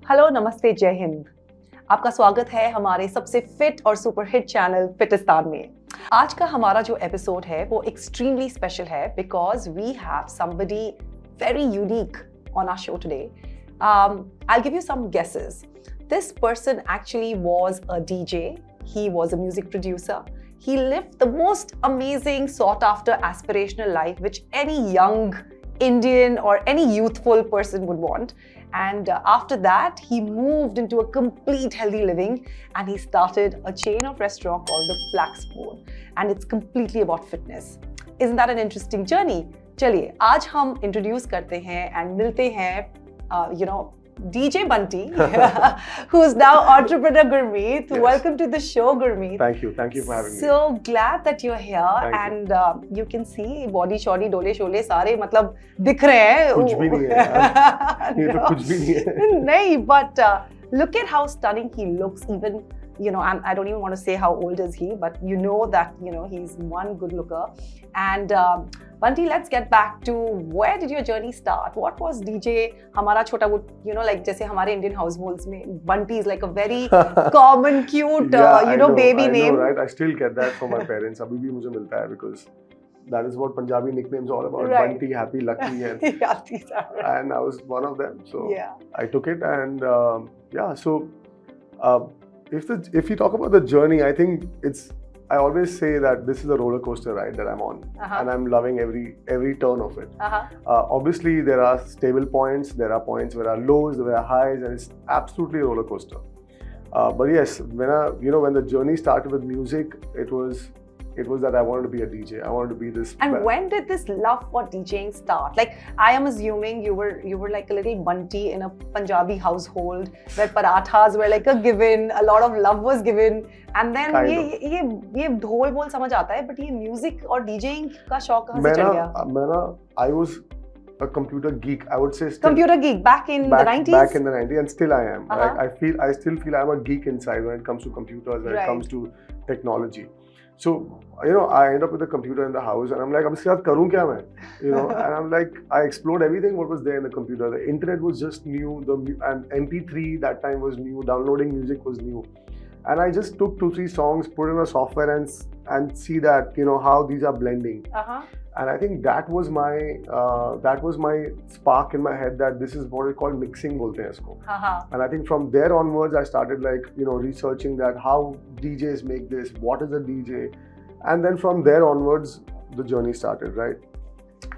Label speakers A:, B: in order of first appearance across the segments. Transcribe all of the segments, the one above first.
A: Hello, नमस्ते, जय हिंद। आपका स्वागत है हमारे सबसे फिट और सुपर हिट चैनल फिटिस्तान में। आज का हमारा जो एपिसोड है वो एक्सट्रीमली स्पेशल है because we have somebody very unique on our show today. I'll give you some guesses. This person actually was a DJ. He was a music producer. He lived the most amazing, sought-after, aspirational life which any young Indian or any youthful person would want. And after that, he moved into a complete healthy living and he started a chain of restaurant called the Flax. And it's completely about fitness. Isn't that an interesting journey? चलिए आज हम introduce करते हैं and मिलते हैं DJ Bunty, who's now entrepreneur Gurmeet. Yes. Welcome to the show, Gurmeet.
B: Thank you for having me.
A: So glad that you're here.
B: Thank
A: and you can see body shoddy डोले शोले सारे मतलब दिख रहे हैं.
B: कुछ भी नहीं है. ये तो कुछ भी नहीं है.
A: नहीं, but look at how stunning he looks. Even and I don't even want to say how old is he, but that he's one good looker. And Bunty, let's get back to where did your journey start? What was DJ? हमारा छोटा वो like जैसे हमारे Indian households में Bunty is like a very common cute baby name.
B: I know, right? I still get that from my parents. अभी भी मुझे मिलता है because that is what Punjabi nicknames are all about.
A: Right.
B: Bunty, happy, lucky, and
A: yeah, these are right.
B: And I was one of them. So
A: yeah.
B: I took it and so. If you talk about the journey, I think I always say that this is a roller coaster ride that I'm on, and I'm loving every turn of it. Obviously, there are stable points, there are points where are lows, there are highs, and it's absolutely a roller coaster. But yes, when the journey started with music, it was that I wanted to be a DJ. I wanted to be this.
A: And when did this love for DJing start? Like, I am assuming you were like a little Bunty in a Punjabi household where parathas were like a given, a lot of love was given, and then ये ढोल बोल समझ आता है, but ये music और DJing का शौक कहाँ से चल गया?
B: I was a computer geek. I would say
A: computer geek back in the 90s.
B: Back in the 90s, and still I am. I still feel I'm a geek inside when it comes to computers, when it comes to technology. So, I end up with a computer in the house and I'm like, अब इसके साथ करूँ क्या मैं? And I'm like, I explored everything what was there in the computer. The internet was just new, and MP3 that time was new, downloading music was new. And I just took 2-3 songs, put in a software and see that, how these are blending. And I think that was my spark in my head that this is what is called mixing बोलते हैं इसको. And I think from there onwards I started researching that how DJs make this, what is a DJ, and then from there onwards the journey started, right?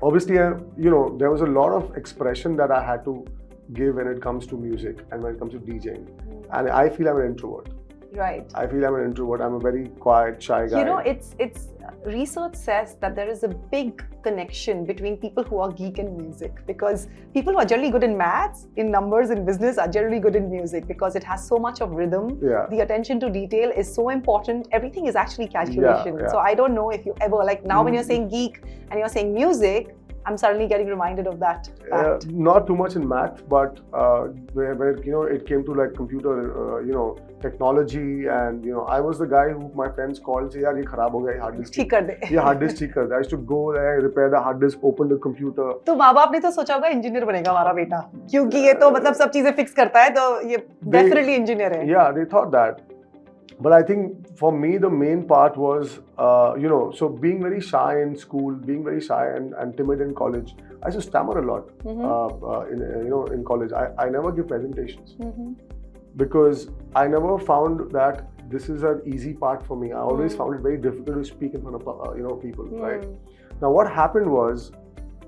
B: Obviously, there was a lot of expression that I had to give when it comes to music and when it comes to DJing. And I feel I'm an introvert.
A: Right.
B: I feel I'm an introvert. I'm a very quiet, shy guy.
A: It's research says that there is a big connection between people who are geek and music, because people who are generally good in maths, in numbers, in business are generally good in music because it has so much of rhythm.
B: Yeah.
A: The attention to detail is so important. Everything is actually calculation.
B: Yeah.
A: So I don't know if you ever, like now when you're saying geek and you're saying music, I'm suddenly getting reminded of that fact.
B: Not too much in math, but when it came to like computer, technology, and I was the guy who my friends called and say, "यार ये खराब हो गया, ये hard disk
A: ठीक कर दे."
B: ये hard disk ठीक कर दे. I used to go there, repair the hard disk, open the computer.
A: तो माँ बाप ने तो सोचा होगा इंजीनियर बनेगा हमारा बेटा, क्योंकि ये तो मतलब सब चीजें फिक्स करता है, तो ये definitely इंजीनियर है.
B: Yeah, they thought that. But I think for me the main part was, so being very shy in school, being very shy and timid in college. I used to stammer a lot in college. I never give presentations because I never found that this is an easy part for me. I always found it very difficult to speak in front of people. Right. Now what happened was,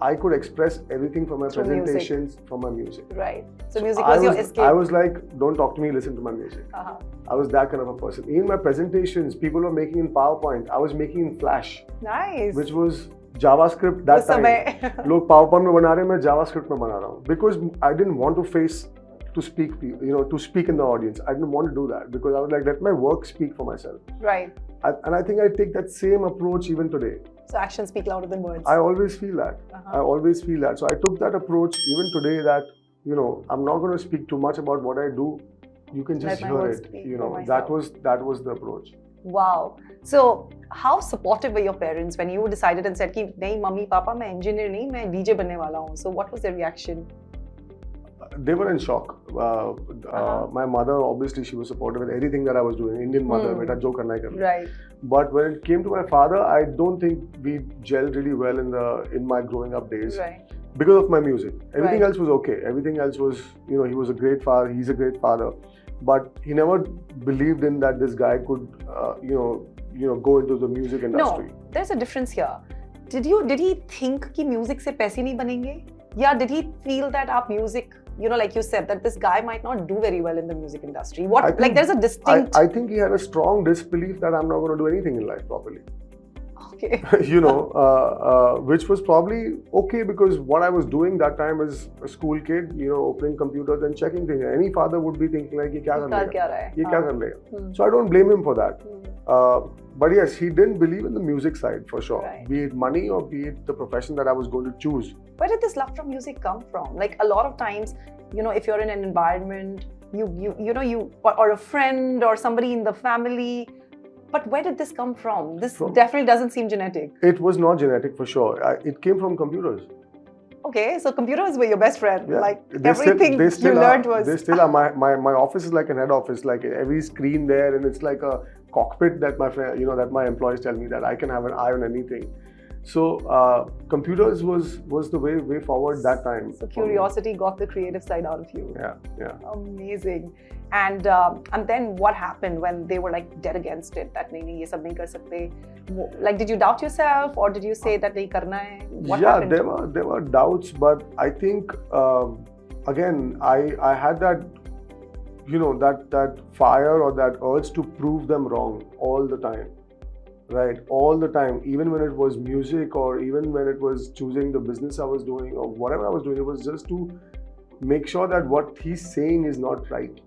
B: I could express everything from my presentations, from my music.
A: Right. So music was your escape.
B: I was like, don't talk to me, listen to my music. I was that kind of a person. Even my presentations, people were making in PowerPoint. I was making in Flash.
A: Nice.
B: Which was JavaScript that time. लोग PowerPoint में बना रहे हैं, मैं JavaScript में बना रहा हूँ. Because I didn't want to speak in the audience. I didn't want to do that because I was like, let my work speak for myself.
A: Right.
B: And I think I take that same approach even today.
A: So actions speak louder than words.
B: I always feel that. I always feel that. So I took that approach even today that, I'm not going to speak too much about what I do. You can just hear it. That was the approach.
A: Wow. So how supportive were your parents when you decided and said कि नहीं mummy papa मैं engineer नहीं मैं DJ बनने वाला हूँ. So what was their reaction?
B: they were in shock. My mother, obviously, she was supportive with anything that I was doing. Indian mother, beta jo karna hai karna.
A: Right.
B: But when it came to my father, I don't think we gelled really well in my growing up days.
A: Right.
B: Because of my music. Everything
A: Right.
B: else was okay. Everything else was, he was a great father. He's a great father. But he never believed in that this guy could, go into the music industry.
A: No, there's a difference here. Did he think कि music से पैसे नहीं बनेंगे? Yeah, did he feel that our music, like you said, that this guy might not do very well in the music industry? There's a distinct...
B: I think he had a strong disbelief that I'm not going to do anything in life properly.
A: Okay.
B: Which was probably okay because what I was doing that time as a school kid, opening computers and checking things. Any father would be thinking like, ye kya kar lega? So I don't blame him for that. But yes, he didn't believe in the music side for sure.
A: Right.
B: Be it money or be it the profession that I was going to choose.
A: Where did this love for music come from? Like a lot of times, if you're in an environment, or a friend or somebody in the family. But where did this come from? This definitely doesn't seem genetic.
B: It was not genetic for sure. It came from computers.
A: Okay, so computers were your best friend.
B: Yeah.
A: Like everything you learned was...
B: They still are. My office is like an head office. Like every screen there, and it's like a cockpit that my friend, that my employees tell me that I can have an eye on anything. So computers was the way forward that time.
A: So curiosity got the creative side out of you.
B: Yeah.
A: Amazing. And then what happened when they were like dead against it? That nahi, ye sab nahi kar sakte. Like, did you doubt yourself, or did you say that nahi karna hai? What happened?
B: There were doubts, but I think again I had that that fire or that urge to prove them wrong all the time. Right, all the time, even when it was music or even when it was choosing the business I was doing or whatever I was doing, it was just to make sure that what he's saying is not right.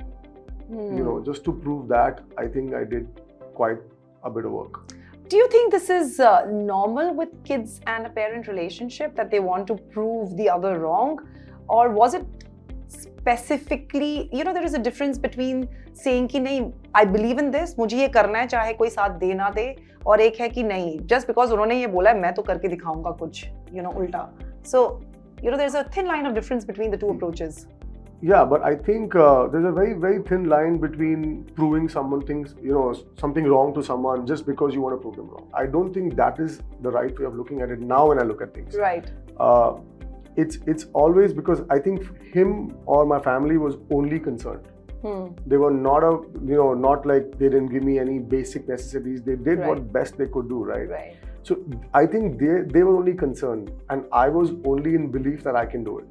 B: Just to prove that, I think I did quite a bit of work.
A: Do you think this is normal with kids and a parent relationship, that they want to prove the other wrong? Or was it specifically, there is a difference between saying कि नहीं, I believe in this, मुझे ये करना है चाहे कोई साथ दे ना दे, और एक है कि नहीं, just because उन्होंने ये बोला है मैं तो करके दिखाऊंगा कुछ, उल्टा. So, there's a thin line of difference between the two approaches.
B: Yeah, but I think there's a very, very thin line between proving something wrong to someone just because you want to prove them wrong. I don't think that is the right way of looking at it now when I look at things.
A: Right.
B: It's always because I think him or my family was only concerned. They were not not like they didn't give me any basic necessities. They did what best they could do, right?
A: Right.
B: So I think they were only concerned, and I was only in belief that I can do it.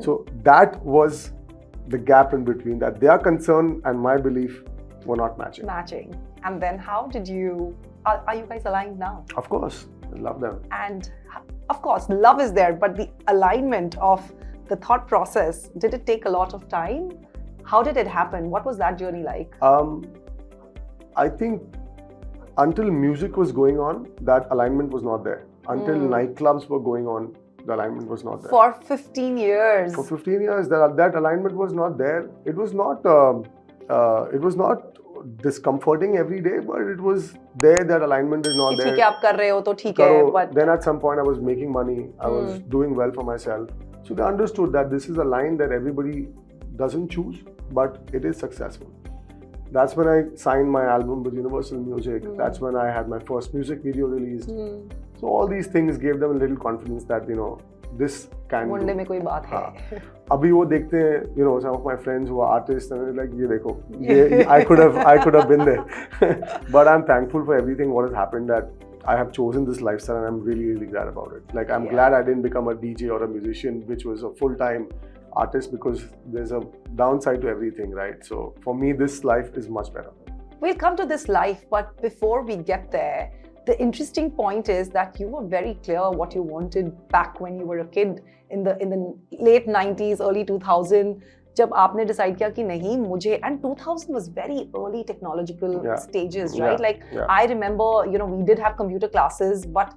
B: So that was the gap in between, that their concern and my belief were not matching. And then how did you... Are you guys aligned now? Of course. I love them.
A: And of course, love is there, but the alignment of the thought process, did it take a lot of time? How did it happen? What was that journey like?
B: I think until music was going on, that alignment was not there. Until nightclubs were going on, the alignment was not there.
A: For 15 years.
B: For 15 years, that alignment was not there. It was not discomforting every day, but it was there. That alignment is not there.
A: ठीक है, आप कर रहे हो तो ठीक है, but
B: then at some point I was making money. I was doing well for myself. So they understood that this is a line that everybody doesn't choose, but it is successful. That's when I signed my album with Universal Music. That's when I had my first music video released. So all these things gave them a little confidence that this can do.
A: मुंडे में कोई बात है.
B: अभी वो देखते हैं, some of my friends who are artists and they're like, ये देखो, I could have been there. But I'm thankful for everything what has happened, that I have chosen this lifestyle, and I'm really, really glad about it. Like, I'm glad I didn't become a DJ or a musician, which was a full-time artist, because there's a downside to everything, right? So for me, this life is much better.
A: We'll come to this life, but before we get there, the interesting point is that you were very clear what you wanted back when you were a kid in the late 90s, early 2000s. जब आपने decide किया कि नहीं मुझे, and 2000 was very early technological stages, right? I remember, we did have computer classes, but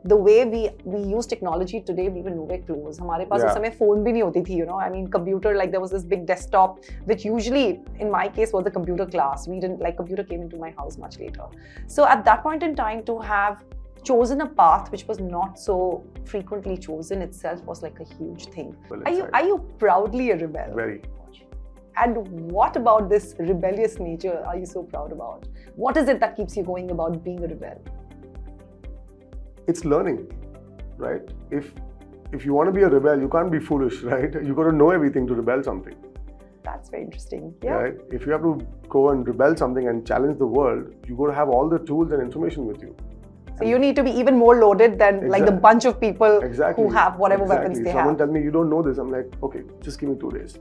A: the way we use technology today, we were nowhere close. हमारे पास उस समय phone भी नहीं होती थी, I mean, computer, like there was this big desktop, which usually, in my case, was a computer class. We didn't, computer came into my house much later. So at that point in time, to have chosen a path which was not so frequently chosen itself was like a huge thing.
B: Well,
A: are you proudly a rebel?
B: Very much.
A: And what about this rebellious nature are you so proud about? What is it that keeps you going about being a rebel?
B: It's learning, right? If you want to be a rebel, you can't be foolish, right? You got to know everything to rebel something.
A: That's very interesting. Yeah.
B: Right? If you have to go and rebel something and challenge the world, you got to have all the tools and information with you.
A: So you need to be even more loaded than like the bunch of people who have whatever weapons they have.
B: Someone tell me you don't know this, I'm like, okay, just give me 2 days.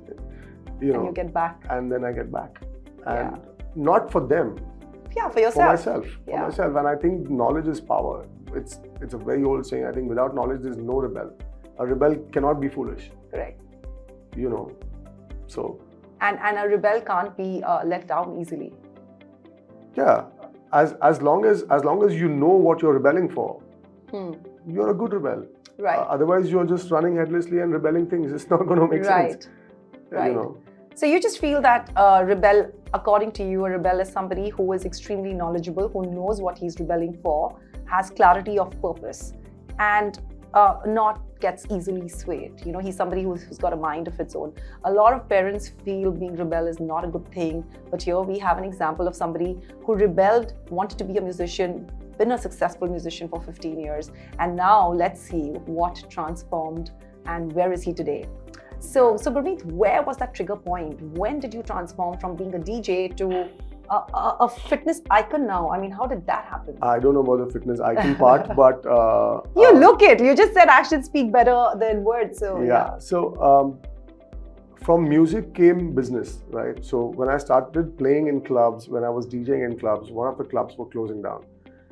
B: You know,
A: and you get back.
B: And then I get back. And not for them.
A: Yeah, for yourself.
B: For myself. And I think knowledge is power. It's a very old saying. I think without knowledge, there's no rebel. A rebel cannot be foolish.
A: Correct.
B: You know, so.
A: And a rebel can't be let down easily.
B: Yeah. As long as you know what you're rebelling for, you're a good rebel.
A: Right.
B: Otherwise, you're just running headlessly and rebelling things. It's not going to make sense.
A: Right.
B: You know.
A: So you just feel that a rebel, according to you, a rebel is somebody who is extremely knowledgeable, who knows what he's rebelling for, has clarity of purpose, and not gets easily swayed. You know, he's somebody who's got a mind of its own. A lot of parents feel being rebel is not a good thing, but here we have an example of somebody who rebelled, wanted to be a musician, been a successful musician for 15 years, and now let's see what transformed and where is he today. So Gurmeet, where was that trigger point? When did you transform from being a DJ to a fitness icon now? I mean, how did that happen?
B: I don't know about the fitness icon part, but...
A: you look it. You just said actions speak better than words. So
B: yeah. So from music came business, right? So when I started playing in clubs, when I was DJing in clubs, one of the clubs were closing down.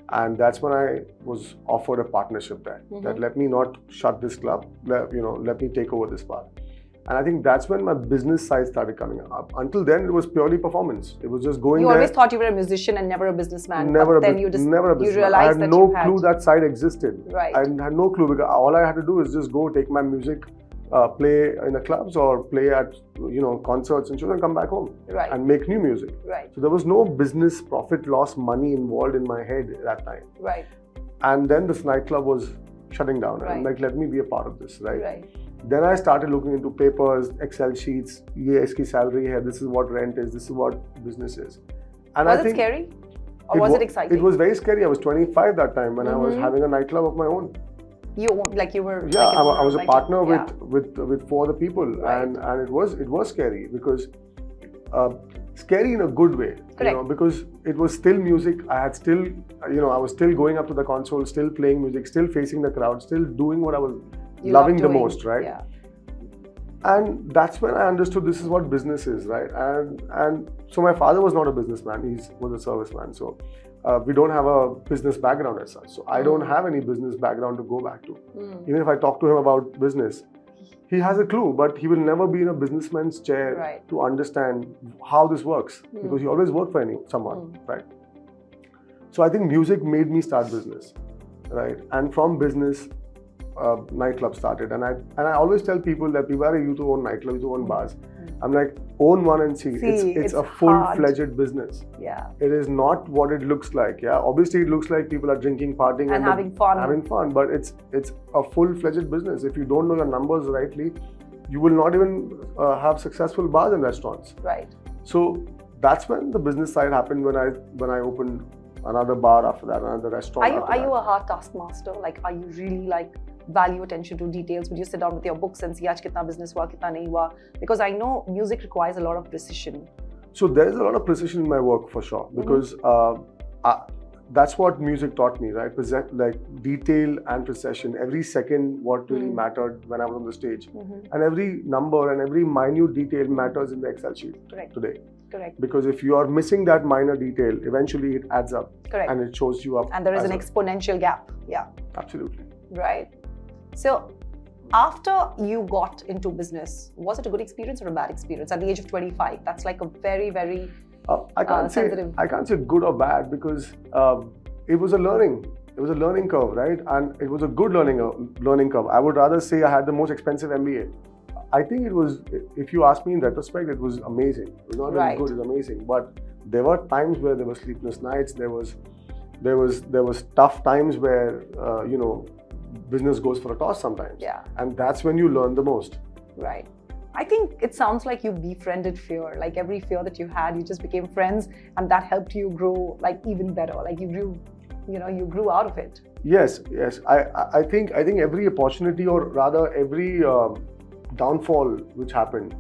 B: And that's when I was offered a partnership there. That let me not shut this club, let me take over this part. And I think that's when my business side started coming up. Until then, it was purely performance. It was just going there.
A: You always thought you were a musician and never a businessman.
B: Never
A: but
B: a
A: then you
B: businessman.
A: realized
B: I had
A: that
B: no clue that side existed.
A: Right.
B: I had no clue because all I had to do is just go take my music, play in the clubs or play at concerts and shows and come back home.
A: Right.
B: And make new music.
A: Right.
B: So there was no business, profit, loss, money involved in my head at that time.
A: Right.
B: And then this nightclub was shutting down.
A: Right.
B: And I'm like, let me be a part of this, right?
A: Right.
B: Then I started looking into papers, Excel sheets, iski salary hai, this is what rent is, this is what business is. And
A: was it scary? Or was it exciting?
B: It was very scary. I was 25 that time when I was having a nightclub of my own.
A: You were
B: Yeah, I was a partner with 4 other people,
A: right.
B: and it was scary because scary in a good way.
A: Correct.
B: Because it was still music. I had still I was still going up to the console, still playing music, still facing the crowd, still doing what I was loving the most, right?
A: Yeah.
B: And that's when I understood this is what business is, right? And so my father was not a businessman; he was a serviceman. So we don't have a business background as such. So I don't have any business background to go back to. Even if I talk to him about business, he has a clue, but he will never be in a businessman's chair to understand how this works because he always worked for someone, right? So I think music made me start business, right? And from business, nightclub started, and I always tell people that people are you to own nightclubs, you to own bars. I'm like, own one and see. It's a full-fledged business.
A: Yeah.
B: It is not what it looks like. Yeah. Obviously, it looks like people are drinking, partying,
A: and having fun.
B: But it's a full-fledged business. If you don't know your numbers rightly, you will not even have successful bars and restaurants.
A: Right.
B: So that's when the business side happened. When I opened another bar after that, another restaurant.
A: Are you a hard taskmaster? Like, are you really value attention to details? Would you sit down with your books and see aaj kitna business hua, kitna nahi hua? Because I know music requires a lot of precision.
B: So there is a lot of precision in my work for sure, because that's what music taught me, right? Like detail and precision. Every second, what really mattered when I was on the stage, and every number and every minute detail matters in the Excel sheet today.
A: Correct.
B: Because if you are missing that minor detail, eventually it adds up.
A: Correct.
B: And it shows you up.
A: And there is an exponential gap. Yeah.
B: Absolutely.
A: Right. So after you got into business, was it a good experience or a bad experience at the age of 25? That's like a very, very sensitive.
B: I can't say good or bad because it was a learning curve, right? And it was a good learning curve. I would rather say I had the most expensive MBA. I think it was, if you ask me in retrospect, it was amazing. It was not really good, it was amazing. But there were times where there were sleepless nights, there was There was tough times where business goes for a toss sometimes.
A: Yeah.
B: And that's when you learn the most.
A: Right. I think it sounds like you befriended fear. Like every fear that you had, you just became friends, and that helped you grow like even better. Like you grew out of it.
B: Yes. I think every opportunity, or rather every downfall which happened,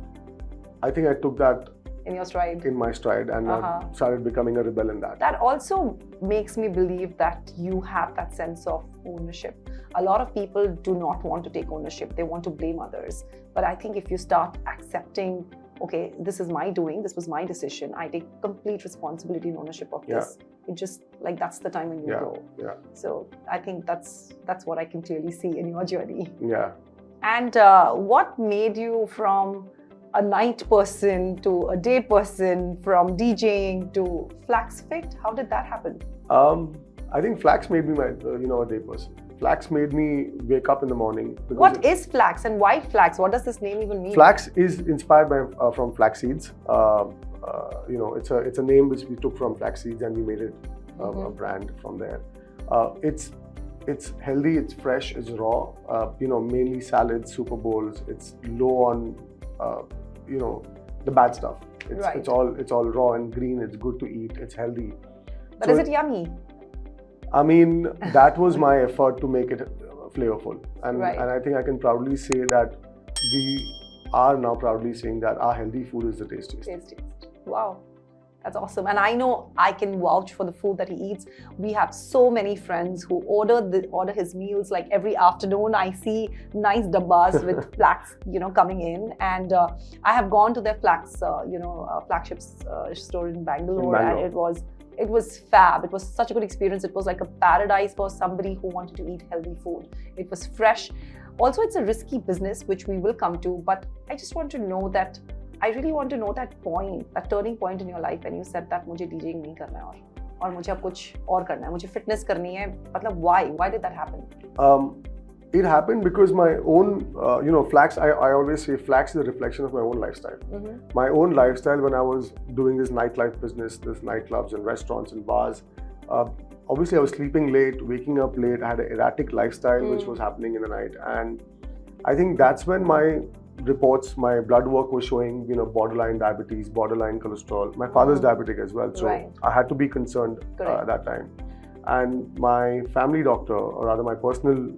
B: I think I took that
A: in your stride.
B: In my stride, and started becoming a rebel in that.
A: That also makes me believe that you have that sense of ownership. A lot of people do not want to take ownership. They want to blame others. But I think if you start accepting, okay, this is my doing, this was my decision, I take complete responsibility and ownership of this. It just like that's the time when you grow.
B: Yeah.
A: So I think that's what I can clearly see in your journey.
B: Yeah.
A: And what made you from a night person to a day person, from DJing to FlaxFit? How did that happen?
B: I think Flax made me a day person. Flax made me wake up in the morning.
A: What is Flax and why Flax? What does this name even mean?
B: Flax is inspired from flax seeds. It's a name which we took from flax seeds, and we made it a brand from there. It's healthy, it's fresh, it's raw. Mainly salads, super bowls. It's low on the bad stuff. It's all raw and green. It's good to eat. It's healthy.
A: But is it yummy?
B: I mean, that was my effort to make it flavorful, and I think I can proudly say that we are now proudly saying that our healthy food is the tastiest.
A: Wow, that's awesome. And I know I can vouch for the food that he eats. We have so many friends who order his meals like every afternoon. I see nice dabbas with Flax, coming in, and I have gone to their Flax, flagship store in Bangalore, and it was fab. It was such a good experience. It was like a paradise for somebody who wanted to eat healthy food. It was fresh. Also, it's a risky business, which we will come to, but I just want to know that, I really want to know that point, that turning point in your life when you said that मुझे DJing नहीं करना है और मुझे अब कुछ और करना है, मुझे fitness करनी है. मतलब why did that happen?
B: It happened because my own, Flax, I always say Flax is a reflection of my own lifestyle. My own lifestyle when I was doing this nightlife business, this nightclubs and restaurants and bars. Obviously, I was sleeping late, waking up late. I had an erratic lifestyle which was happening in the night. And I think that's when my reports, my blood work was showing, borderline diabetes, borderline cholesterol. My father's diabetic as well. So I had to be concerned at that time. And my family doctor, or rather my personal,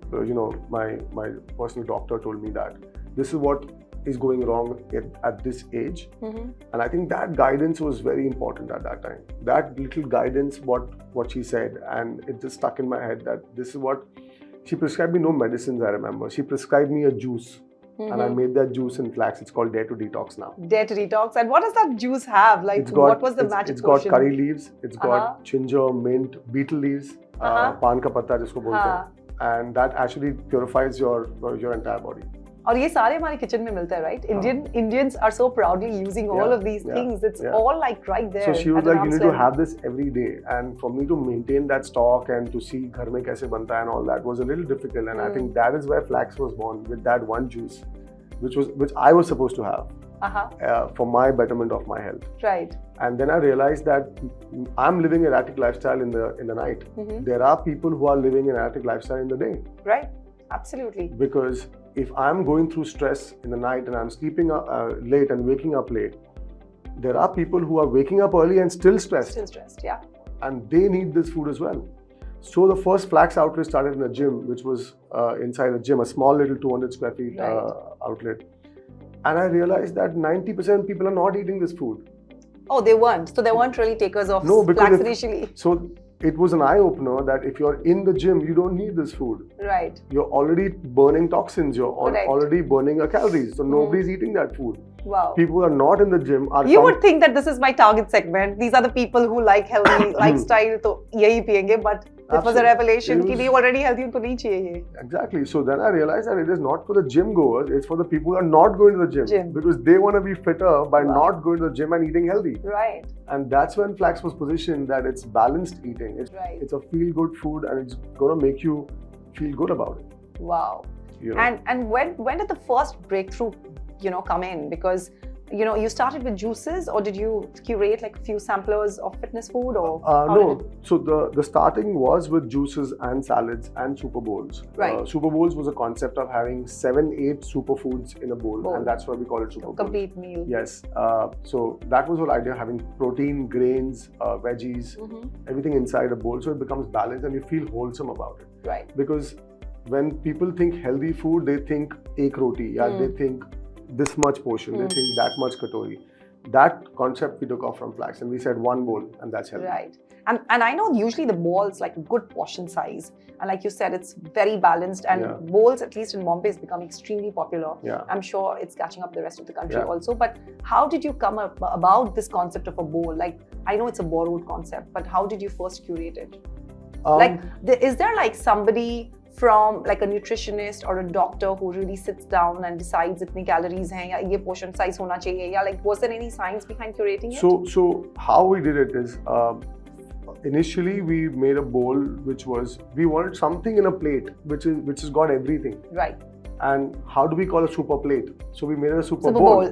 B: my personal doctor told me that this is what is going wrong at this age. And I think that guidance was very important at that time. That little guidance, what she said, and it just stuck in my head that this is what, she prescribed me no medicines, I remember. She prescribed me a juice. And I made that juice in Flax. It's called Dare to Detox now.
A: Dare to Detox. And what does that juice have? Like, what was the magic
B: It's got curry leaves. It's got ginger, mint, beetle leaves, pan ka patta jisko bolte hain. And that actually purifies your entire body.
A: और ये सारे हमारे kitchen में मिलता है, right? Indians are so proudly using all of these things. It's all like right there.
B: So she was like, you need to have this every day. And for me to maintain that stock and to see घर में कैसे बनता है and all that was a little difficult. And I think that is where Flax was born, with that one juice, which I was supposed to have for my betterment of my health.
A: Right.
B: And then I realized that I'm living an erratic lifestyle in the night. There are people who are living an erratic lifestyle in the day.
A: Right. Absolutely.
B: Because if I'm going through stress in the night and I'm sleeping late and waking up late, there are people who are waking up early and still stressed.
A: Still stressed, yeah.
B: And they need this food as well. So the first Flax outlet started in a gym, which was inside a gym, a small little 200 square feet outlet. And I realized that 90% of people are not eating this food.
A: Oh, they weren't. So they weren't really takers of Flax initially.
B: So it was an eye-opener that if you're in the gym, you don't need this food.
A: Right.
B: You're already burning toxins. You're already burning your calories. So nobody's eating that food.
A: Wow.
B: People who are not in the gym are...
A: You would think that this is my target segment. These are the people who like healthy lifestyle. So yahi piyenge, but it was a revelation that they already healthy, unko nahi chahiye.
B: Exactly. So then I realized that it is not for the gym goers. It's for the people who are not going to the gym. Because they want to be fitter by not going to the gym and eating healthy.
A: Right.
B: And that's when Flax was positioned that it's balanced eating. It's a feel-good food and it's going to make you feel good about it.
A: Wow. And when did the first breakthrough come in? Because you started with juices, or did you curate like a few samplers of fitness food, or
B: no? So the starting was with juices and salads and super bowls.
A: Right.
B: Super bowls was a concept of having 7-8 superfoods in a bowl, and that's why we call it super bowls.
A: Complete meal.
B: Yes. So that was the idea, having protein, grains, veggies, everything inside a bowl, so it becomes balanced and you feel wholesome about it.
A: Right.
B: Because when people think healthy food, they think ek roti, they think this much portion, they think that much katori. That concept we took off from Flax, and we said one bowl, and that's healthy.
A: Right. And I know usually the bowls like a good portion size, and like you said, it's very balanced, and bowls, at least in Bombay, is becoming extremely popular.
B: Yeah.
A: I'm sure it's catching up the rest of the country also. But how did you come up about this concept of a bowl? Like, I know it's a borrowed concept, but how did you first curate it? Is there like somebody from like a nutritionist or a doctor who really sits down and decides itni calories hain ya ye portion size hona chahiye, ya like was there any science behind curating it?
B: So how we did it is initially we made a bowl which was, we wanted something in a plate which has got everything.
A: Right.
B: And how do we call a super plate? So we made it a super
A: bowl.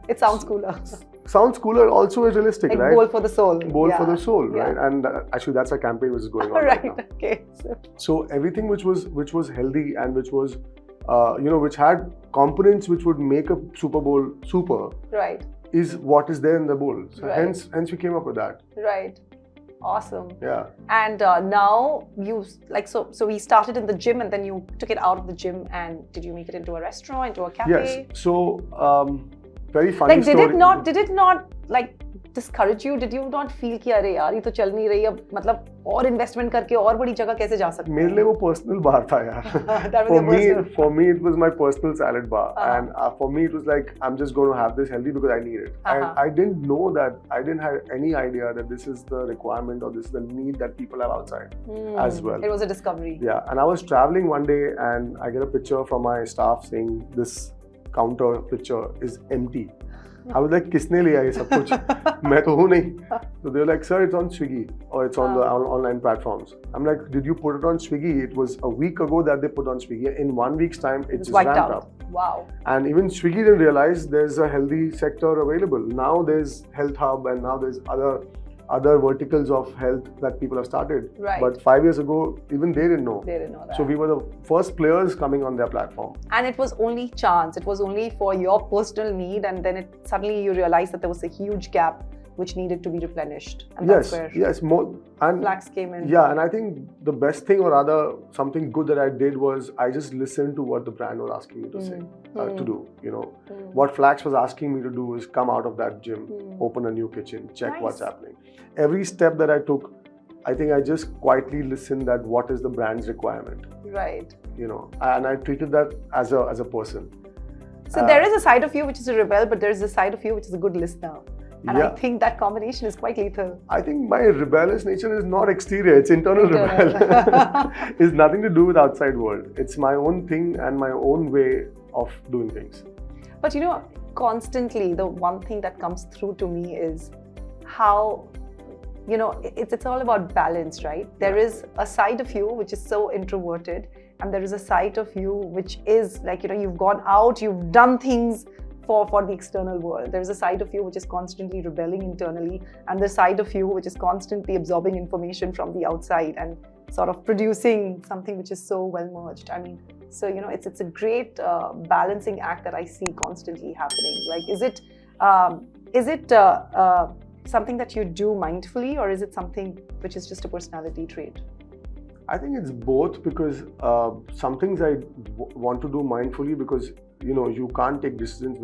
A: It sounds cooler.
B: Sounds cooler, also is realistic,
A: like
B: right?
A: Bowl for the soul.
B: Bowl for the soul, right? And actually that's a campaign which is going on right now.
A: Okay.
B: So everything which was healthy and which was, which had components which would make a super bowl super,
A: right,
B: is what is there in the bowl. So hence we came up with that.
A: Right. Awesome.
B: Yeah.
A: And now you so we started in the gym, and then you took it out of the gym, and did you make it into a restaurant, into a cafe?
B: Yes. So very funny
A: like,
B: story.
A: Did it not like discourage you? Did you not feel कि अरे यार ये तो चल नहीं रही, अब मतलब और investment करके और बड़ी जगह कैसे जा सकते हैं?
B: मेरे लिए वो personal bar था यार. For me it was my personal salad bar, and for me it was like, I'm just going to have this healthy because I need it. And I didn't know that, I didn't have any idea that this is the requirement or this is the need that people have outside as well.
A: It was a discovery.
B: Yeah, and I was traveling one day and I get a picture from my staff saying this counter picture is empty. I was like, किसने लिया ये सब कुछ? मैं तो हूँ नहीं. So they were like, sir, it's on Swiggy or it's on the online platforms. I'm like, did you put it on Swiggy? It was a week ago that they put on Swiggy. In 1 week's time, it's just ramped up.
A: Wow.
B: And even Swiggy didn't realize there's a healthy sector available. Now there's Health Hub, and now there's other verticals of health that people have started.
A: Right.
B: But 5 years ago, even they didn't know.
A: They didn't know that.
B: So we were the first players coming on their platform.
A: And it was only chance. It was only for your personal need, and then suddenly you realized that there was a huge gap which needed to be replenished. And that's where Flax came in.
B: Yeah, and I think the best thing, or rather something good that I did, was I just listened to what the brand was asking me to say, to do. What Flax was asking me to do is come out of that gym, open a new kitchen, check what's happening. Every step that I took, I think I just quietly listened at what is the brand's requirement.
A: Right.
B: And I treated that as a person.
A: So there is a side of you which is a rebel, but there is a side of you which is a good listener. And I think that combination is quite lethal.
B: I think my rebellious nature is not exterior, it's internal rebel. It's nothing to do with outside world. It's my own thing and my own way of doing things.
A: But constantly the one thing that comes through to me is how, it's all about balance, right? There is a side of you which is so introverted, and there is a side of you which is like, you've gone out, you've done things for the external world. There's a side of you which is constantly rebelling internally, and the side of you which is constantly absorbing information from the outside and sort of producing something which is so well merged. I mean, so it's a great balancing act that I see constantly happening. Like, is it something that you do mindfully, or is it something which is just a personality trait?
B: I think it's both, because some things I want to do mindfully, because you can't take decisions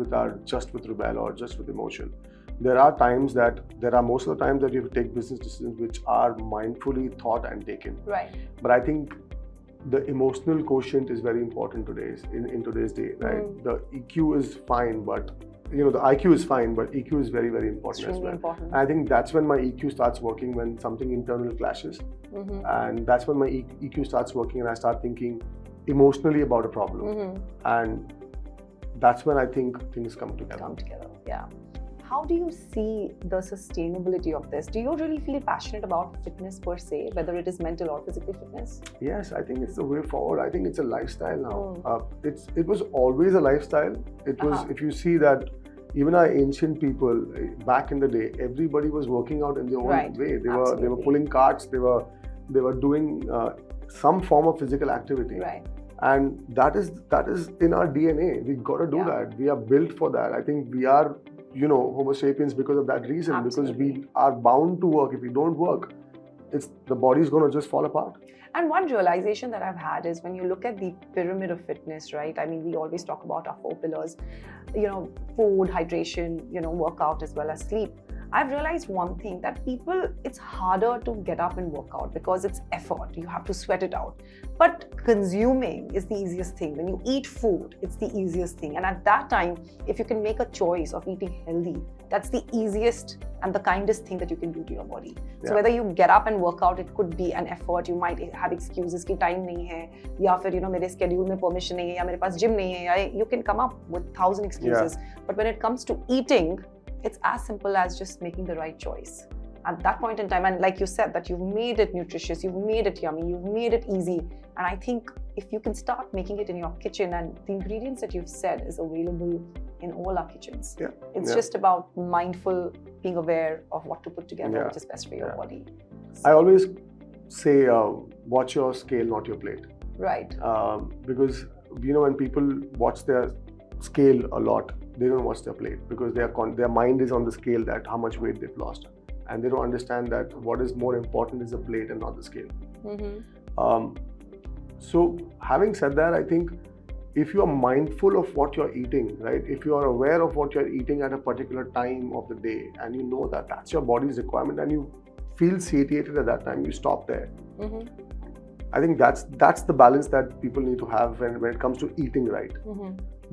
B: just with rebel or just with emotion. There are most of the times that you have to take business decisions which are mindfully thought and taken.
A: Right.
B: But I think the emotional quotient is very important in today's day, right? The EQ is fine, but the IQ is fine, but EQ is very, very important as well.
A: Important.
B: And I think that's when my EQ starts working, when something internal clashes. And that's when my EQ starts working and I start thinking emotionally about a problem. And that's when I think things come together.
A: Yeah. How do you see the sustainability of this? Do you really feel passionate about fitness per se, whether it is mental or physical fitness?
B: Yes, I think it's the way forward. I think it's a lifestyle now. It was always a lifestyle. It was, if you see that, even our ancient people back in the day, everybody was working out in their own way. They were pulling carts. They were doing some form of physical activity.
A: Right.
B: And that is in our DNA. We got to do that. We are built for that. I think we are, Homo sapiens because of that reason. Absolutely. Because we are bound to work. If we don't work, the body is going to just fall apart.
A: And one realization that I've had is when you look at the pyramid of fitness, right? I mean, we always talk about our 4 pillars, food, hydration, workout as well as sleep. I've realized one thing, that people, it's harder to get up and work out because it's effort. You have to sweat it out. But consuming is the easiest thing. When you eat food, it's the easiest thing. And at that time, if you can make a choice of eating healthy, that's the easiest and the kindest thing that you can do to your body. So whether you get up and work out, it could be an effort. You might have excuses कि time नहीं है, या फिर मेरे schedule में permission नहीं है, या मेरे पास gym नहीं है. You can come up with 1,000 excuses. But when it comes to eating, it's as simple as just making the right choice at that point in time. And like you said, that you've made it nutritious, you've made it yummy, you've made it easy. And I think if you can start making it in your kitchen, and the ingredients that you've said is available in all our kitchens. It's just about mindful, being aware of what to put together, which is best for your body.
B: I always say, watch your scale, not your plate.
A: Right.
B: Because, when people watch their scale a lot, they don't watch their plate, because their mind is on the scale, that how much weight they've lost, and they don't understand that what is more important is the plate and not the scale. So having said that, I think if you are mindful of what you're eating, right? If you are aware of what you're eating at a particular time of the day, and you know that that's your body's requirement, and you feel satiated at that time, you stop there. I think that's the balance that people need to have when it comes to eating right.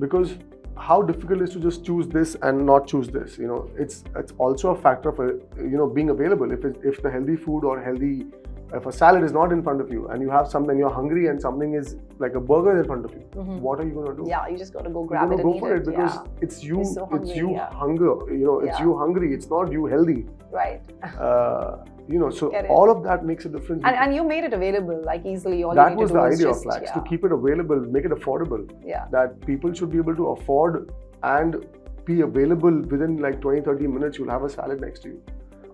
B: Because how difficult it is to just choose this and not choose this. It's also a factor for being available. If the healthy food or if a salad is not in front of you, and you have something, you're hungry, and something is like a burger in front of you, what are you going to do?
A: Yeah, you just got to go grab it and eat it.
B: Because it's you.
A: So hungry,
B: it's you hunger. It's you hungry. It's not you healthy.
A: Right.
B: So all of that makes a difference.
A: And you made it available like easily.
B: That was the idea of Flax, to keep it available, make it affordable. That people should be able to afford and be available within like 20-30 minutes. You'll have a salad next to you.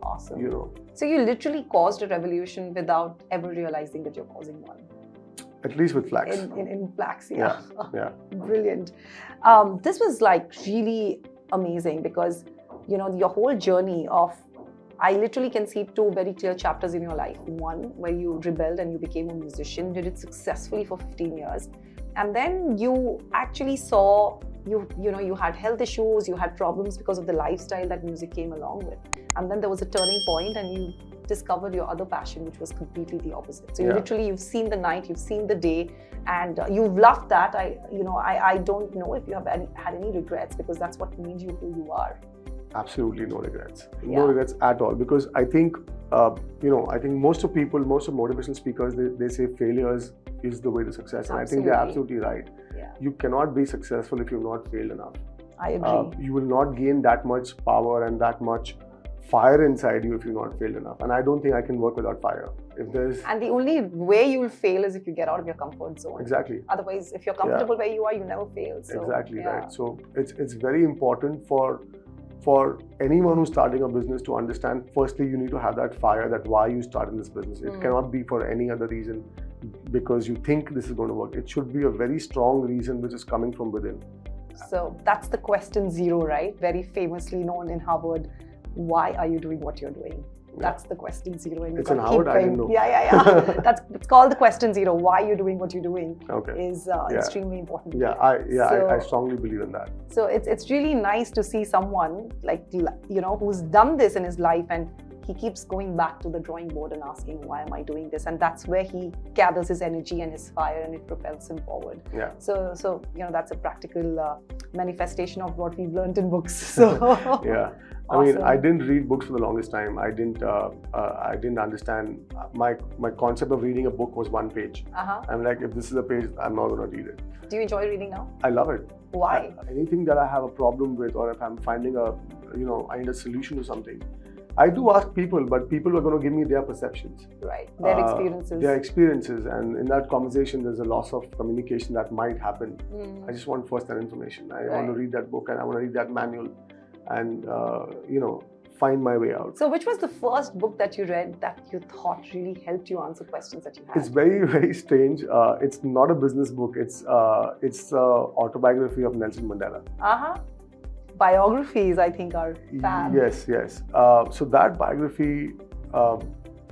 A: Awesome. So you literally caused a revolution without ever realizing that you're causing one.
B: At least with Flax.
A: In Flax,
B: yeah.
A: Brilliant. This was like really amazing, because your whole journey of, I literally can see 2 very clear chapters in your life. One, where you rebelled and you became a musician, did it successfully for 15 years. And then you actually saw, you had health issues, you had problems because of the lifestyle that music came along with. And then there was a turning point, and you discovered your other passion, which was completely the opposite. So you've seen the night, you've seen the day, and you've loved that. I don't know if you have had any regrets, because that's what made you who you are.
B: Absolutely no regrets. No regrets at all. Because I think, I think most of motivational speakers, they say failures is the way to success. And I think they're absolutely right. You cannot be successful if you've not failed enough.
A: I agree.
B: You will not gain that much power and that much fire inside you if you've not failed enough. And I don't think I can work without fire.
A: And the only way you'll fail is if you get out of your comfort zone.
B: Exactly.
A: Otherwise, if you're comfortable where you are, you never fail. So,
B: right. So it's very important for anyone who's starting a business to understand, firstly, you need to have that fire, that why you started this business. It cannot be for any other reason because you think this is going to work. It should be a very strong reason which is coming from within.
A: So that's the question 0, right? Very famously known in Harvard. Why are you doing what you're doing? That's the question 0. And
B: it's in Harvard, I didn't know.
A: It's called the question 0. Why you're doing what you're doing is extremely important.
B: I strongly believe in that.
A: So it's really nice to see someone like, who's done this in his life, and he keeps going back to the drawing board and asking, why am I doing this? And that's where he gathers his energy and his fire, and it propels him forward. So that's a practical manifestation of what we've learned in books. So
B: Awesome. I mean, I didn't read books for the longest time. I didn't understand. My concept of reading a book was 1 page. I'm like, if this is a page, I'm not going to read it.
A: Do you enjoy reading now?
B: I love it.
A: Why?
B: Anything that I have a problem with, or if I'm finding I need a solution to something, I do ask people, but people are going to give me their perceptions.
A: Right. Their experiences.
B: Their experiences. And in that conversation, there's a loss of communication that might happen. I just want first-hand information. I want to read that book, and I want to read that manual. and find my way out.
A: So which was the first book that you read that you thought really helped you answer questions that you had?
B: It's very, very strange. It's not a business book. It's autobiography of Nelson Mandela.
A: Biographies, I think, are fab.
B: Yes. So that biography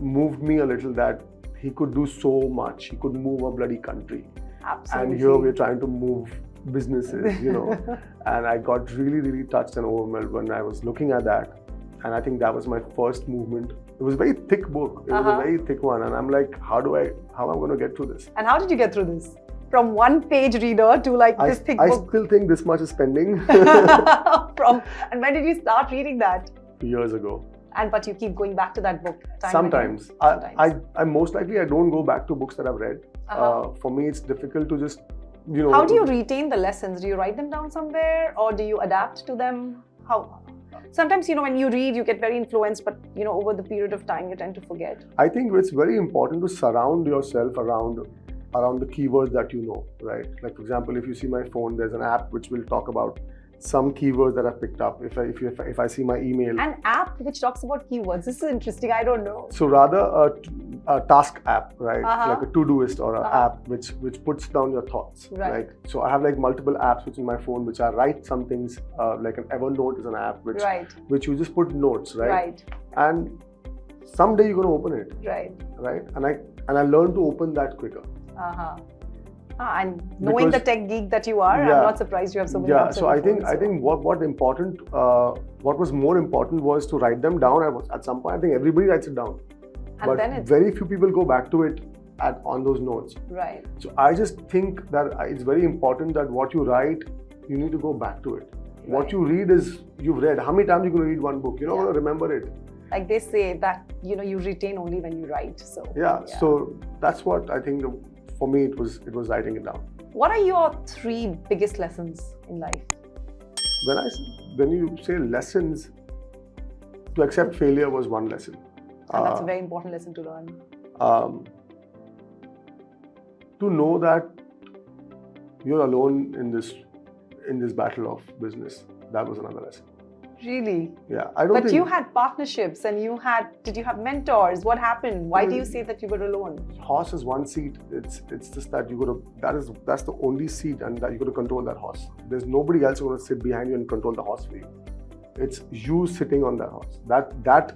B: moved me a little, that he could do so much. He could move a bloody country.
A: Absolutely.
B: And here we're trying to move businesses, And I got really, really touched and overwhelmed when I was looking at that. And I think that was my first movement. It was a very thick book. It was a very thick one. And I'm like, how am I going to get through this?
A: And how did you get through this? From one page reader to this thick book?
B: I still think this much is pending.
A: And when did you start reading that?
B: Years ago.
A: But you keep going back to that book?
B: Sometimes. I most likely, I don't go back to books that I've read. For me, it's difficult to just,
A: How do you retain the lessons? Do you write them down somewhere, or do you adapt to them? How? Sometimes, when you read, you get very influenced, but, over the period of time, you tend to forget.
B: I think it's very important to surround yourself around the keywords that you know, right? Like, for example, if you see my phone, there's an app which will talk about some keywords that I've picked up. If I see my email.
A: An app which talks about keywords. This is interesting. I don't know.
B: So rather a task app, right? Like a Todoist or an app which puts down your thoughts, right? So I have like multiple apps which in my phone which I write some things, like an Evernote is an app which you just put notes, right? And someday you're going to open it, right? And I learned to open that quicker.
A: And knowing the tech geek that you are, I'm not surprised you have so many.
B: So I think what was more important was to write them down. At some point, I think everybody writes it down, but very few people go back to it on those notes.
A: Right.
B: So I just think that it's very important that what you write, you need to go back to it. What you read is you've read. How many times you going to read one book? You're not going to remember it.
A: Like they say that you retain only when you write. So
B: so that's what I think. For me, it was writing it down.
A: What are your 3 biggest lessons in life?
B: When you say lessons, to accept failure was one lesson.
A: And that's a very important lesson to learn.
B: To know that you're alone in this battle of business, that was another lesson.
A: Really?
B: Yeah,
A: But you had partnerships and did you have mentors? What happened? Why do you say that you were alone?
B: Horse is one seat. It's just that that's the only seat, and that you got to control that horse. There's nobody else who's going to sit behind you and control the horse for you. It's you sitting on that horse. That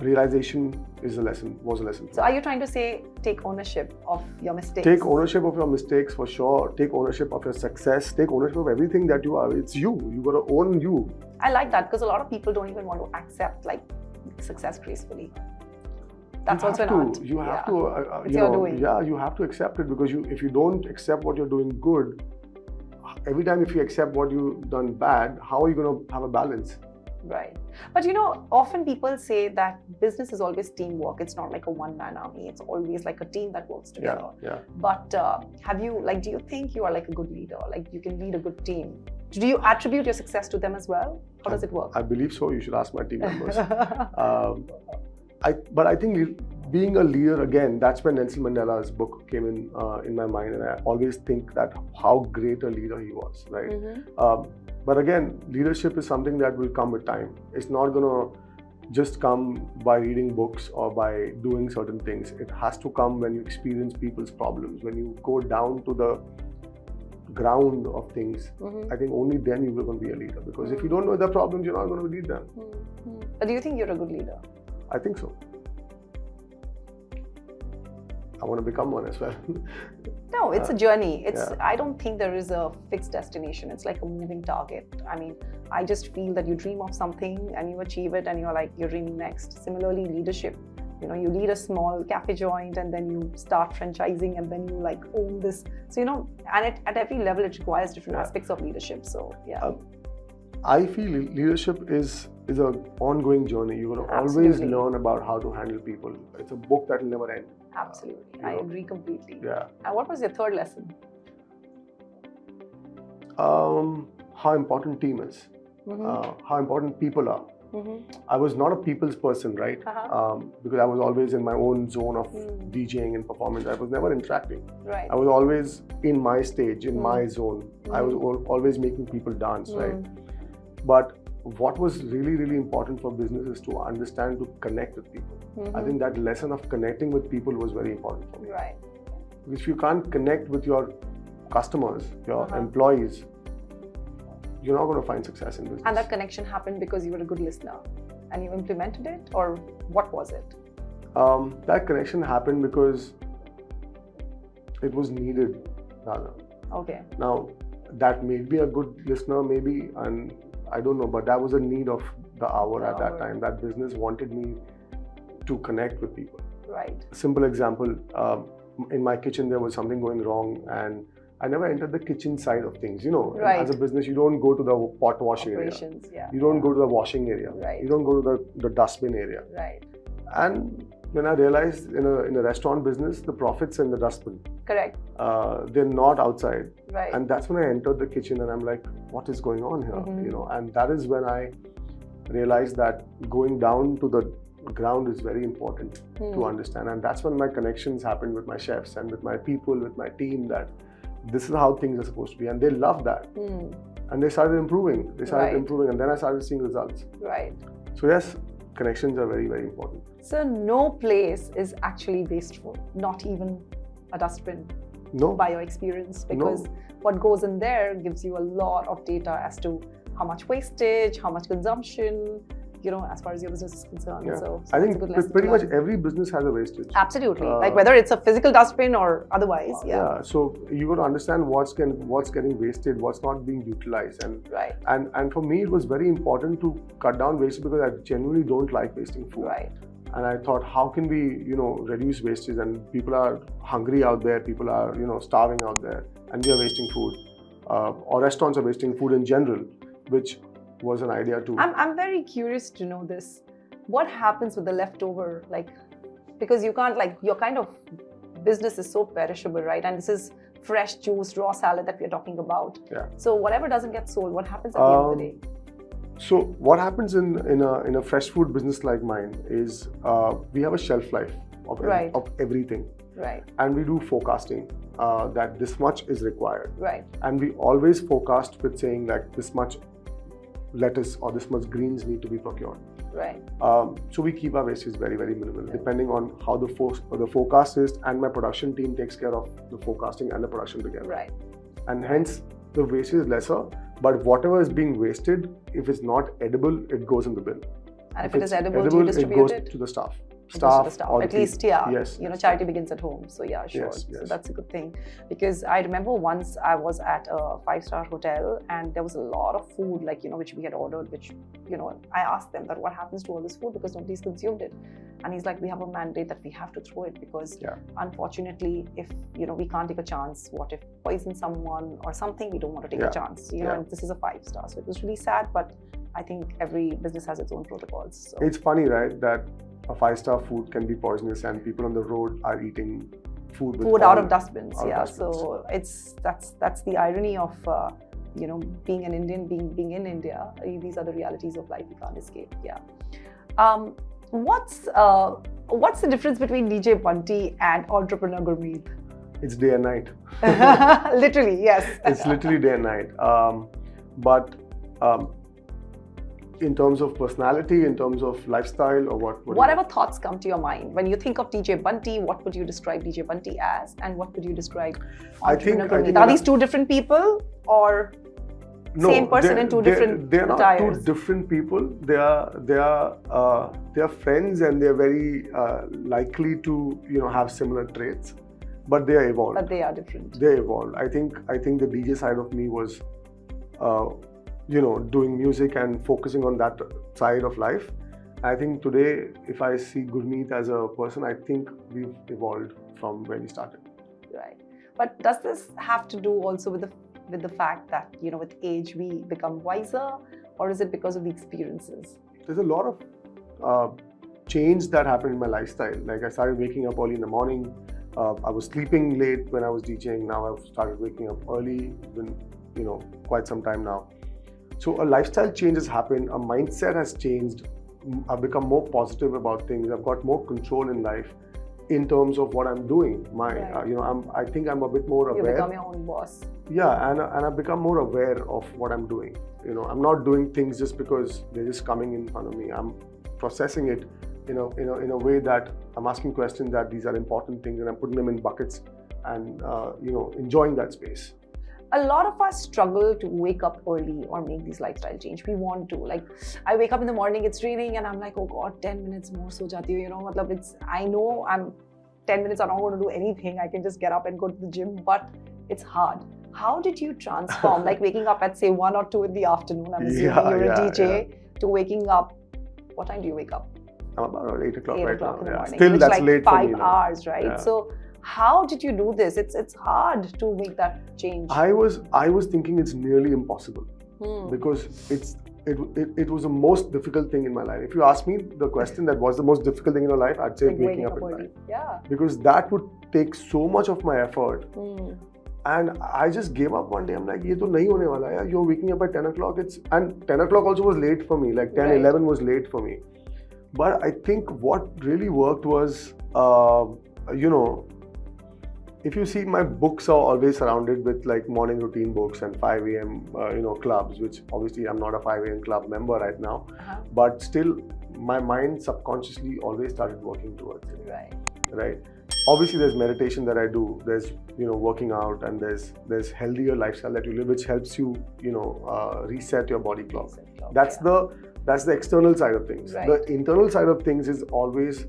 B: realization was a lesson.
A: So are you trying to say take ownership of your mistakes?
B: Take ownership of your mistakes for sure. Take ownership of your success. Take ownership of everything that you are. It's you. You got to own you.
A: I like that, because a lot of people don't even want to accept success gracefully. That's also an art.
B: You have to. You have to accept it, because if you don't accept what you're doing good, every time if you accept what you've done bad, how are you going to have a balance?
A: Right. But often people say that business is always teamwork. It's not like a one-man army. It's always like a team that works together.
B: Yeah.
A: But do you think you are like a good leader? Like you can lead a good team? Do you attribute your success to them as well? How does it work?
B: I believe so. You should ask my team members. But I think being a leader, again, that's when Nelson Mandela's book came in my mind, and I always think that how great a leader he was, right? Mm-hmm. But again, leadership is something that will come with time. It's not going to just come by reading books or by doing certain things. It has to come when you experience people's problems, when you go down to the ground of things. Mm-hmm. I think only then you are going to be a leader, because if you don't know their problems, you're not going to lead them.
A: Mm-hmm. But do you think you're a good leader?
B: I think so. I want to become one as well.
A: No, it's a journey. I don't think there is a fixed destination. It's like a moving target. I mean, I just feel that you dream of something and you achieve it and you're dreaming next. Similarly, leadership. You lead a small cafe joint and then you start franchising and then you own this. So, and at every level it requires different aspects of leadership. So, yeah.
B: I feel leadership is an ongoing journey. You're going to always learn about how to handle people. It's a book that will never end.
A: Absolutely. I agree completely.
B: Yeah.
A: And what was your third lesson?
B: How important team is. Mm-hmm. How important people are. Mm-hmm. I was not a people's person, right? Because I was always in my own zone of DJing and performance. I was never interacting.
A: Right.
B: I was always in my stage, in my zone. I was always making people dance, right? But what was really, really important for business is to understand, to connect with people. I think that lesson of connecting with people was very important for me.
A: Right.
B: If you can't connect with your customers, your employees, you're not going to find success in business.
A: And that connection happened because you were a good listener and you implemented it, or what was it?
B: That connection happened because it was needed, rather.
A: Okay.
B: Now, that made me a good listener, maybe, and I don't know, but that was a need of the hour at that time. That business wanted me to connect with people.
A: Right.
B: A simple example, in my kitchen there was something going wrong, and I never entered the kitchen side of things. You know, as a business, you don't go to the pot washing area. You don't go to the washing area.
A: Right.
B: You don't go to the dustbin area.
A: Right.
B: And when I realized in a restaurant business, the profits in the dustbin.
A: Correct.
B: They're not outside.
A: Right.
B: And that's when I entered the kitchen and I'm like, what is going on here? You know, and that is when I realized that going down to the ground is very important to understand. And that's when my connections happened with my chefs and with my people, with my team, that this is how things are supposed to be. And they loved that. And they started improving. And then I started seeing results.
A: Right.
B: So yes, connections are very, very important.
A: So no place is actually wasteful, not even a dustbin.
B: No.
A: By your experience, because what goes in there gives you a lot of data as to how much wastage, how much consumption, you know, as far as your business is concerned.
B: Yeah.
A: So
B: I think pretty much every business has a wastage.
A: Absolutely. Like whether it's a physical dustbin or otherwise.
B: Yeah. So you got to understand what's getting wasted, what's not being utilized. And and for me, it was very important to cut down wastage because I genuinely don't like wasting food.
A: Right.
B: And I thought, how can we, you know, reduce wastage? And people are hungry out there, people are, you know, starving out there, and we are wasting food. Or restaurants are wasting food in general, which was an idea too.
A: I'm very curious to know this. What happens with the leftover? Like, because you can't, like, your kind of business is so perishable, right? And this is fresh juice, raw salad that we're talking about.
B: Yeah.
A: So whatever doesn't get sold, what happens at the end of the day?
B: So what happens in a fresh food business like mine is we have a shelf life of everything.
A: Right.
B: And we do forecasting that this much is required.
A: Right.
B: And we always forecast with saying like this much lettuce or this much greens need to be procured.
A: Right.
B: So we keep our wastage very, very minimal, depending on how the forecast is, and my production team takes care of the forecasting and the production together.
A: Right.
B: And hence the wastage is lesser, but whatever is being wasted, if it's not edible, it goes in the bin.
A: And if it is edible, do you distribute
B: it goes to the staff.
A: At least,
B: yes,
A: you know, charity begins at home. So yeah, sure.
B: Yes.
A: So that's a good thing, because I remember once I was at a 5-star hotel and there was a lot of food, like, you know, which we had ordered, which, you know, I asked them that what happens to all this food because nobody's consumed it. And he's like, we have a mandate that we have to throw it because unfortunately, if, you know, we can't take a chance, what if poison someone or something, we don't want to take a chance, you know, and this is a 5-star. So it was really sad, but I think every business has its own protocols. So.
B: It's funny, right, that a 5-star food can be poisonous and people on the road are eating food
A: out of dustbins. So that's the irony of you know, being an Indian, being in India. These are the realities of life we can't escape. What's the difference between DJ Bunty and entrepreneur Gurmeet?
B: It's day and night.
A: Literally, yes.
B: It's literally day and night. But in terms of personality, in terms of lifestyle, or
A: whatever thoughts come to your mind when you think of DJ Bunty, what would you describe DJ Bunty as, and what would you describe entrepreneur Gurmeet? Are these two different people, or same person in two different
B: they're not
A: attires?
B: Two different people. They are friends, and they're very likely to, you know, have similar traits, but they are evolved.
A: But they are different.
B: They evolved. I think the DJ side of me was you know, doing music and focusing on that side of life. I think today, if I see Gurmeet as a person, I think we've evolved from where we started.
A: Right. But does this have to do also with the fact that, you know, with age we become wiser, or is it because of the experiences?
B: There's a lot of change that happened in my lifestyle. Like, I started waking up early in the morning. I was sleeping late when I was DJing. Now I've started waking up early, been, you know, quite some time now. So a lifestyle change has happened, a mindset has changed, I've become more positive about things, I've got more control in life in terms of what I'm doing. You know, I think I'm a bit more aware.
A: You become your own boss.
B: Yeah, and I've become more aware of what I'm doing. I'm not doing things just because they're just coming in front of me. I'm processing it in a way that I'm asking questions that these are important things, and I'm putting them in buckets and enjoying that space.
A: A lot of us struggle to wake up early or make these lifestyle change. We want to. Like, I wake up in the morning, it's raining, and I'm like, oh God, 10 minutes more so jati hu, I know I'm 10 minutes, I'm not going to do anything. I can just get up and go to the gym, but it's hard. How did you transform, like waking up at say 1 or 2 in the afternoon, I'm assuming you're a DJ, to waking up, what time do you wake up?
B: I'm about 8 o'clock
A: 8
B: right
A: o'clock
B: now.
A: in the morning.
B: Still,
A: which
B: that's
A: like
B: late
A: 5
B: for me.
A: 5 hours, right?
B: Yeah.
A: So how did you do this? It's hard to make that change.
B: I was thinking it's nearly impossible because it was the most difficult thing in my life. If you ask me the question that was the most difficult thing in your life, I'd say
A: like
B: waking up at
A: early.
B: night.
A: Yeah.
B: Because that would take so much of my effort. And I just gave up one day. I'm like, ye to nahi hone wala yaar. You're waking up at 10 o'clock. And 10 o'clock also was late for me. Like 10, 11 was late for me. But I think what really worked was, if you see, my books are always surrounded with like morning routine books and 5 a.m. Clubs, which obviously I'm not a 5 a.m. club member right now, but still my mind subconsciously always started working towards it. Right. Obviously, there's meditation that I do. There's working out, and there's healthier lifestyle that you live, which helps you reset your body clock. That's the external side of things.
A: Right.
B: The internal side of things has always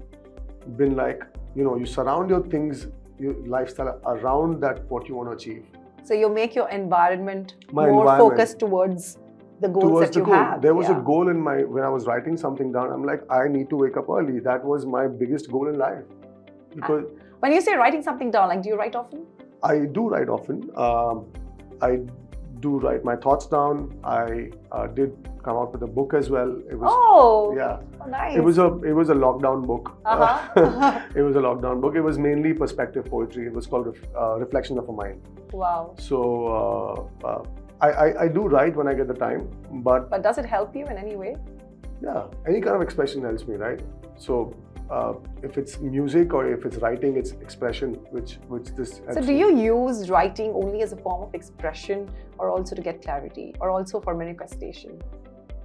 B: been like you surround your things, your lifestyle around that what you want to achieve.
A: So you make your environment more focused towards the goals that you have.
B: There was a goal when I was writing something down. I'm like, I need to wake up early. That was my biggest goal in life. Because
A: when you say writing something down, like, do you write often?
B: I do write often. I do write my thoughts down. I did come out with a book as well. It was,
A: nice.
B: It was a lockdown book. It was a lockdown book. It was mainly perspective poetry. It was called Reflection of a Mind.
A: Wow.
B: So I do write when I get the time, but
A: does it help you in any way?
B: Yeah, any kind of expression helps me, right? So if it's music or if it's writing, it's expression, which this helps.
A: So do you use writing only as a form of expression, or also to get clarity, or also for manifestation?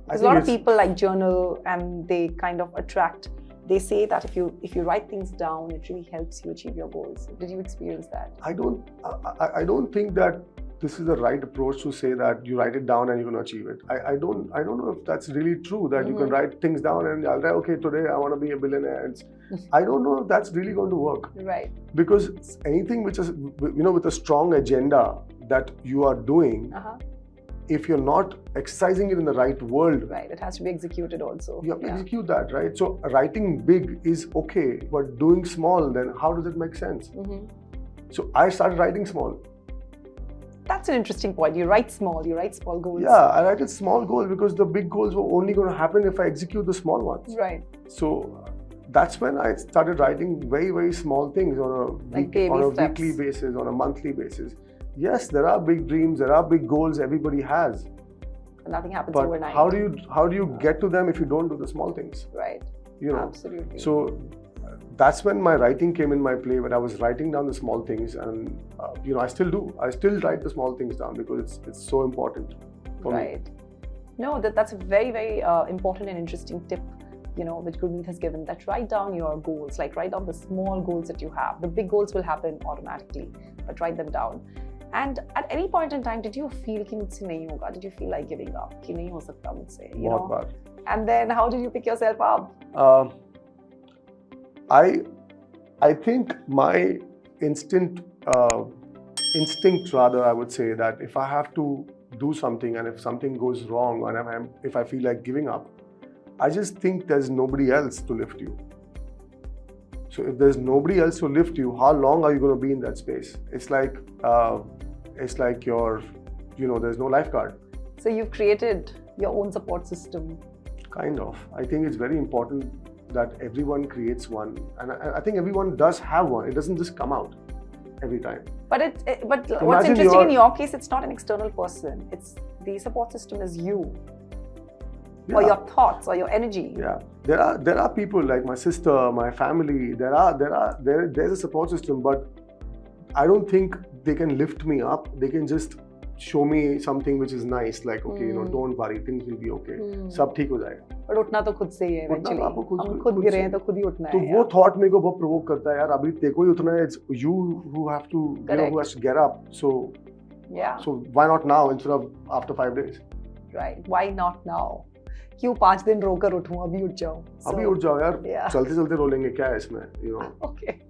A: Because a lot of people like journal, and they kind of attract. They say that if you write things down, it really helps you achieve your goals. Did you experience that? I
B: don't think that this is the right approach to say that you write it down and you're going to achieve it. I don't know if that's really true, that you can write things down and I'll write, okay, today I want to be a billionaire. I don't know if that's really going to work.
A: Right.
B: Because anything which is, with a strong agenda that you are doing, if you're not exercising it in the right world,
A: right, it has to be executed also.
B: You have to execute that, right? So writing big is okay, but doing small, then how does it make sense? So I started writing small.
A: That's an interesting point. You write small goals.
B: Yeah, I write small goals because the big goals were only going to happen if I execute the small ones.
A: Right.
B: So that's when I started writing very, very small things on a weekly basis, on a monthly basis. Yes, there are big dreams, there are big goals everybody has.
A: And nothing happens overnight.
B: How do you get to them if you don't do the small things?
A: Right. Absolutely.
B: So that's when my writing came in my play, when I was writing down the small things, and I still do. I still write the small things down because it's so important for me.
A: Right. No, that's a very, very important and interesting tip, which Gurmeet has given, that write down your goals, like write down the small goals that you have. The big goals will happen automatically, but write them down. And at any point in time, did you feel कि मुझसे नहीं होगा? Did you feel like giving up? कि नहीं हो सकता मुझसे?
B: बहुत बार.
A: And then how did you pick yourself up?
B: I think my instinct rather, I would say, that if I have to do something and if something goes wrong and if I feel like giving up, I just think there's nobody else to lift you. So if there's nobody else to lift you, how long are you going to be in that space? It's like there's no lifeguard.
A: So you've created your own support system.
B: Kind of. I think it's very important that everyone creates one, and I think everyone does have one. It doesn't just come out every time.
A: But what's interesting in your case, it's not an external person. It's the support system is you, or your thoughts, or your energy.
B: Yeah, there are people like my sister, my family. There's a support system, but I don't think they can lift me up. They can just show me something which is nice, like okay, don't worry, things will be okay, सब ठीक हो जाएगा.
A: पर उठना तो खुद से ही है eventually. हम खुद गिरे हैं तो खुद ही उठना है.
B: तो वो thought मेरे को बहुत provoke करता है यार. अभी तेरे को ही उठना है. It's you who have to, who has to get up. So why not now instead of after 5 days?
A: Right. Why not now? क्यों 5 दिन रोकर उठूं, अभी उठ जाऊं.
B: अभी उठ जाओ यार. चलते चलते रोलेंगे क्या है इसमें,
A: Okay.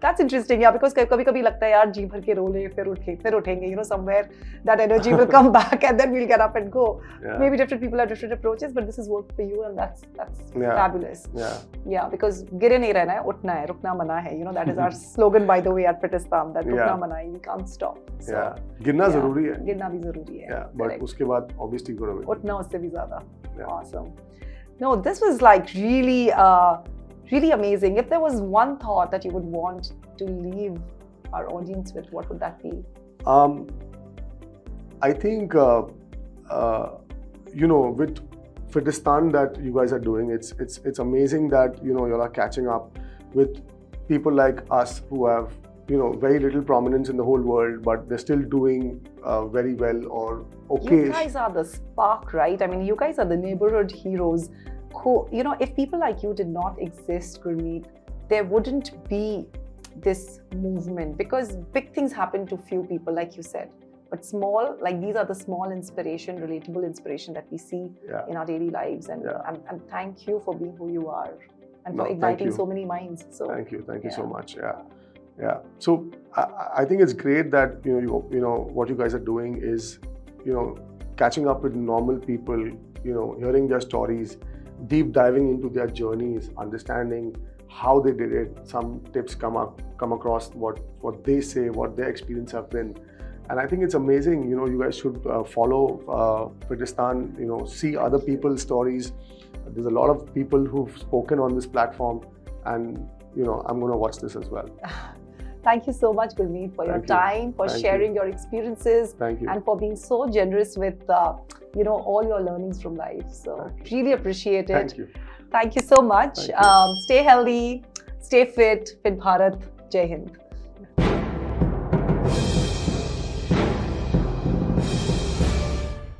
A: That's interesting, yeah, because कभी-कभी लगता है यार जी भर के रो ले फिर उठेंगे, somewhere that energy will come back and then we'll get up and go. Maybe different people have different approaches, but this has worked for you and that's fabulous. Yeah, because गिरे नहीं रहना है, उठना है, रुकना मना है. That is our slogan by the way at Fitistan, that रुकना मना है, we can't stop. So,
B: गिरना जरूरी है.
A: गिरना भी जरूरी है.
B: But उसके बाद obviously
A: उठना उससे भी ज्यादा. Awesome. No, this was like really amazing. If there was one thought that you would want to leave our audience with, what would that be?
B: I think, with Fitistan that you guys are doing, it's amazing that, you are catching up with people like us who have, very little prominence in the whole world, but they're still doing very well or okay.
A: You guys are the spark, right? I mean, you guys are the neighborhood heroes. Who, if people like you did not exist, Gurmeet, there wouldn't be this movement, because big things happen to few people, like you said. But small, like these are the small inspiration, relatable inspiration that we see in our daily lives. And thank you for being who you are and for igniting so many minds. So
B: thank you so much. Yeah. So I think it's great that what you guys are doing is catching up with normal people, hearing their stories, deep diving into their journeys, understanding how they did it. Some tips come across what they say, what their experience have been, and I think it's amazing. You guys should follow Fitistan. See other people's stories. There's a lot of people who've spoken on this platform, and I'm going to watch this as well.
A: Thank you so much, Gurmeet, for your time, for sharing your experiences, and for being so generous with all your learnings from life. So really appreciate it.
B: Thank you.
A: Thank you so much. Stay healthy, stay fit, Fit Bharat. Jai Hind.